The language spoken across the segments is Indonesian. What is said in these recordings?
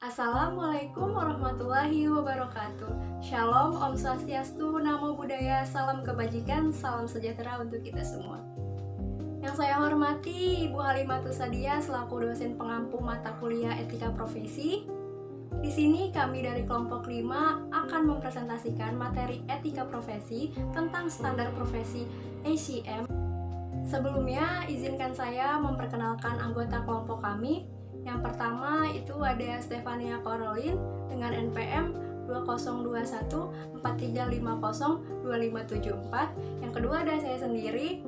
Assalamualaikum warahmatullahi wabarakatuh. Shalom, Om Swastiastu, Namo Buddhaya, salam kebajikan, salam sejahtera untuk kita semua. Yang saya hormati Ibu Halimatus Sadia selaku dosen pengampu mata kuliah Etika Profesi. Di sini kami dari kelompok 5 akan mempresentasikan materi Etika Profesi tentang standar profesi ACM. Sebelumnya, izinkan saya memperkenalkan anggota kelompok kami. Yang pertama itu ada Stefania Caroline dengan NPM 202143502574. Yang kedua ada saya sendiri,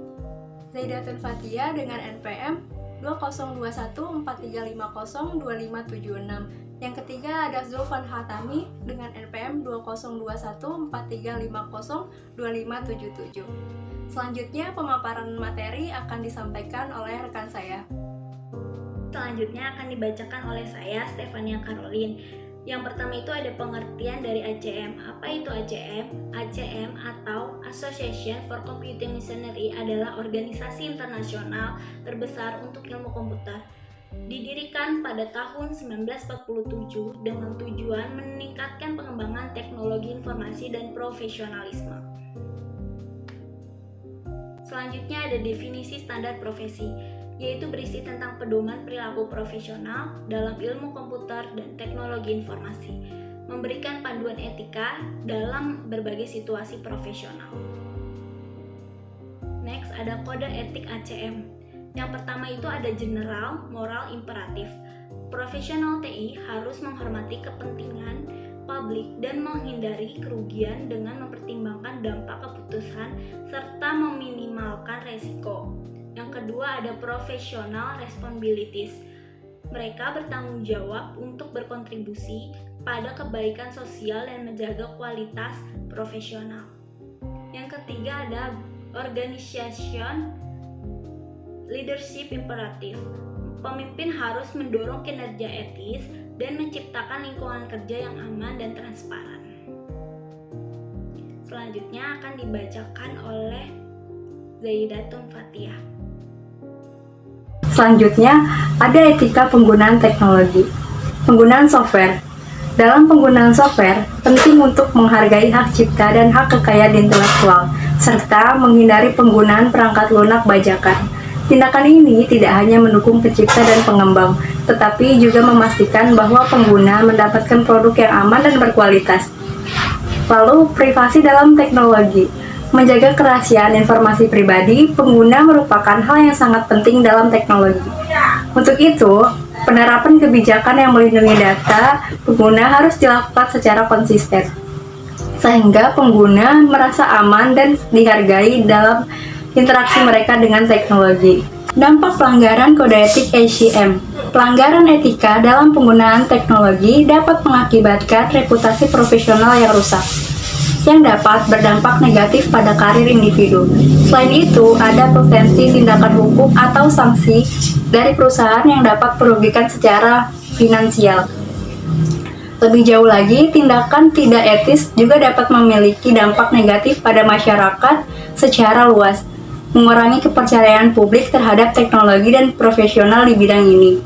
Zaidatun Fatia dengan NPM 202143502576. Yang ketiga ada Zulfan Hatami dengan NPM 202143502577. Selanjutnya pemaparan materi akan disampaikan oleh rekan saya. Selanjutnya akan dibacakan oleh saya, Stefania Caroline. Yang pertama itu ada pengertian dari ACM. Apa itu ACM? ACM atau Association for Computing Machinery adalah organisasi internasional terbesar untuk ilmu komputer. Didirikan pada tahun 1947 dengan tujuan meningkatkan pengembangan teknologi informasi dan profesionalisme. Selanjutnya ada definisi standar profesi, yaitu berisi tentang pedoman perilaku profesional dalam ilmu komputer dan teknologi informasi, memberikan panduan etika dalam berbagai situasi profesional. Next, ada kode etik ACM. Yang pertama itu ada general, moral, imperatif. Profesional TI harus menghormati kepentingan publik dan menghindari kerugian dengan mempertimbangkan dampak keputusan serta meminimalkan resiko. Yang kedua ada professional responsibilities. Mereka bertanggung jawab untuk berkontribusi pada kebaikan sosial dan menjaga kualitas profesional. Yang ketiga ada organization leadership imperative. Pemimpin harus mendorong kinerja etis dan menciptakan lingkungan kerja yang aman dan transparan. Selanjutnya akan dibacakan oleh Zaidatun Fatia. Selanjutnya, ada etika penggunaan teknologi. Penggunaan software. Dalam penggunaan software, penting untuk menghargai hak cipta dan hak kekayaan intelektual, serta menghindari penggunaan perangkat lunak bajakan. Tindakan ini tidak hanya mendukung pencipta dan pengembang, tetapi juga memastikan bahwa pengguna mendapatkan produk yang aman dan berkualitas. Lalu, privasi dalam teknologi. Menjaga kerahasiaan informasi pribadi pengguna merupakan hal yang sangat penting dalam teknologi. Untuk itu, penerapan kebijakan yang melindungi data pengguna harus dilakukan secara konsisten, sehingga pengguna merasa aman dan dihargai dalam interaksi mereka dengan teknologi. Dampak pelanggaran kode etik ACM. Pelanggaran etika dalam penggunaan teknologi dapat mengakibatkan reputasi profesional yang rusak, yang dapat berdampak negatif pada karir individu. Selain itu, ada potensi tindakan hukum atau sanksi dari perusahaan yang dapat merugikan secara finansial. Lebih jauh lagi, tindakan tidak etis juga dapat memiliki dampak negatif pada masyarakat secara luas, mengurangi kepercayaan publik terhadap teknologi dan profesional di bidang ini.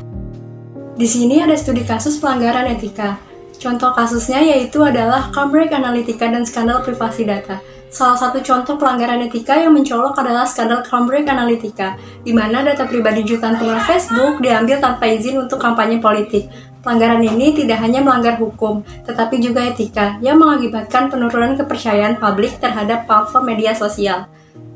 Di sini ada studi kasus pelanggaran etika. Contoh kasusnya yaitu adalah Cambridge Analytica dan skandal privasi data. Salah satu contoh pelanggaran etika yang mencolok adalah skandal Cambridge Analytica, di mana data pribadi jutaan pengguna Facebook diambil tanpa izin untuk kampanye politik. Pelanggaran ini tidak hanya melanggar hukum, tetapi juga etika, yang mengakibatkan penurunan kepercayaan publik terhadap platform media sosial.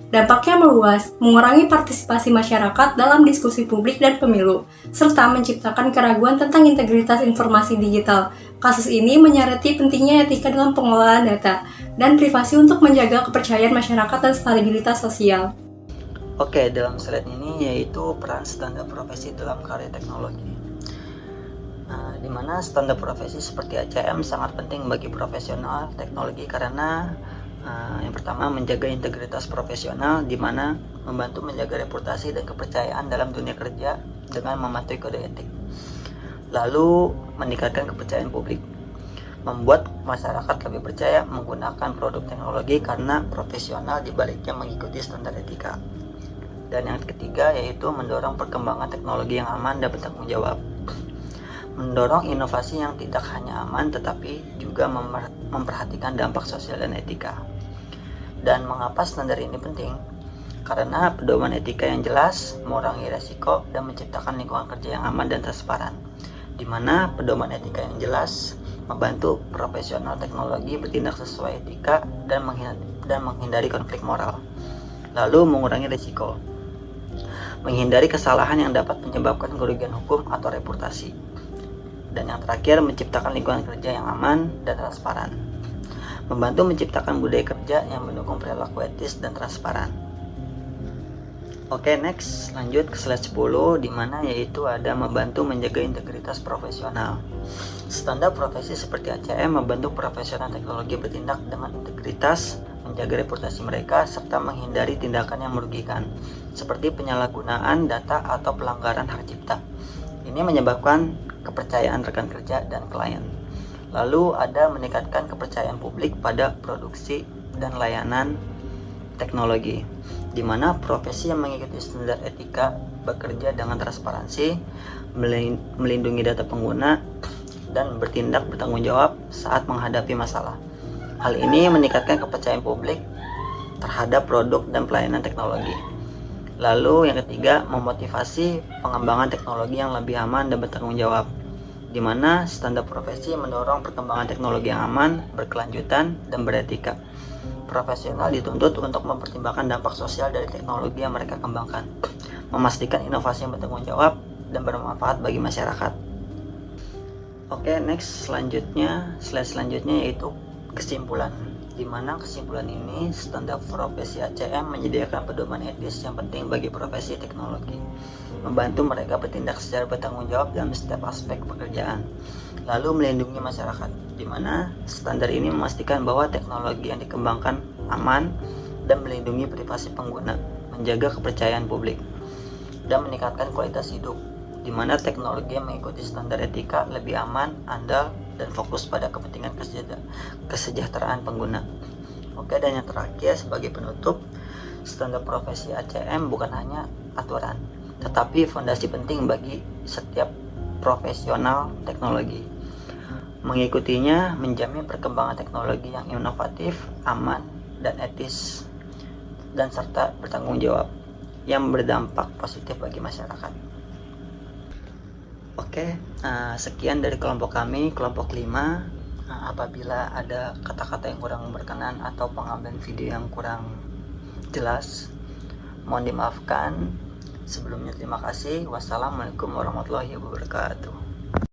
Dampaknya meluas, mengurangi partisipasi masyarakat dalam diskusi publik dan pemilu, serta menciptakan keraguan tentang integritas informasi digital. Kasus ini menyoroti pentingnya etika dalam pengelolaan data dan privasi untuk menjaga kepercayaan masyarakat dan stabilitas sosial. Oke, dalam slide ini yaitu peran standar profesi dalam karya teknologi. Di mana standar profesi seperti ACM sangat penting bagi profesional teknologi karena yang pertama menjaga integritas profesional, di mana membantu menjaga reputasi dan kepercayaan dalam dunia kerja dengan mematuhi kode etik. Lalu meningkatkan kepercayaan publik, membuat masyarakat lebih percaya menggunakan produk teknologi karena profesional di baliknya mengikuti standar etika. Dan yang ketiga yaitu mendorong perkembangan teknologi yang aman dan bertanggung jawab. mendorong inovasi yang tidak hanya aman tetapi juga memperhatikan dampak sosial dan etika. Dan mengapa standar ini penting? Karena pedoman etika yang jelas mengurangi resiko dan menciptakan lingkungan kerja yang aman dan transparan, di mana pedoman etika yang jelas membantu profesional teknologi bertindak sesuai etika dan menghindari konflik moral. Lalu mengurangi risiko, menghindari kesalahan yang dapat menyebabkan kerugian hukum atau reputasi. Dan yang terakhir, menciptakan lingkungan kerja yang aman dan transparan, membantu menciptakan budaya kerja yang mendukung perilaku etis dan transparan. Oke, next, lanjut ke slide 10, di mana yaitu ada membantu menjaga integritas profesional. Standar profesi seperti ACM membantu profesional teknologi bertindak dengan integritas, menjaga reputasi mereka, serta menghindari tindakan yang merugikan, seperti penyalahgunaan data atau pelanggaran hak cipta. Ini menyebabkan kepercayaan rekan kerja dan klien. Lalu ada meningkatkan kepercayaan publik pada produksi dan layanan teknologi, di mana profesi yang mengikuti standar etika bekerja dengan transparansi, melindungi data pengguna, dan bertindak bertanggung jawab saat menghadapi masalah. Hal ini meningkatkan kepercayaan publik terhadap produk dan pelayanan teknologi. Lalu yang ketiga, memotivasi pengembangan teknologi yang lebih aman dan bertanggung jawab, di mana standar profesi mendorong perkembangan teknologi yang aman, berkelanjutan, dan beretika. Profesional dituntut untuk mempertimbangkan dampak sosial dari teknologi yang mereka kembangkan, memastikan inovasi yang bertanggung jawab dan bermanfaat bagi masyarakat. Oke, next, slide selanjutnya yaitu kesimpulan, di mana kesimpulan ini standar profesi ACM menyediakan pedoman etis yang penting bagi profesi teknologi, membantu mereka bertindak secara bertanggung jawab dalam setiap aspek pekerjaan, lalu melindungi masyarakat, di mana standar ini memastikan bahwa teknologi yang dikembangkan aman dan melindungi privasi pengguna, menjaga kepercayaan publik, dan meningkatkan kualitas hidup, di mana teknologi yang mengikuti standar etika lebih aman, andal, dan fokus pada kepentingan kesejahteraan pengguna. Oke, dan yang terakhir sebagai penutup, standar profesi ACM bukan hanya aturan, tetapi fondasi penting bagi setiap profesional teknologi. Mengikutinya menjamin perkembangan teknologi yang inovatif, aman, dan etis, dan serta bertanggung jawab yang berdampak positif bagi masyarakat. Oke, sekian dari kelompok kami, kelompok 5. Apabila ada kata-kata yang kurang berkenan atau pengambilan video yang kurang jelas, mohon dimaafkan. Sebelumnya terima kasih. Wassalamualaikum warahmatullahi wabarakatuh.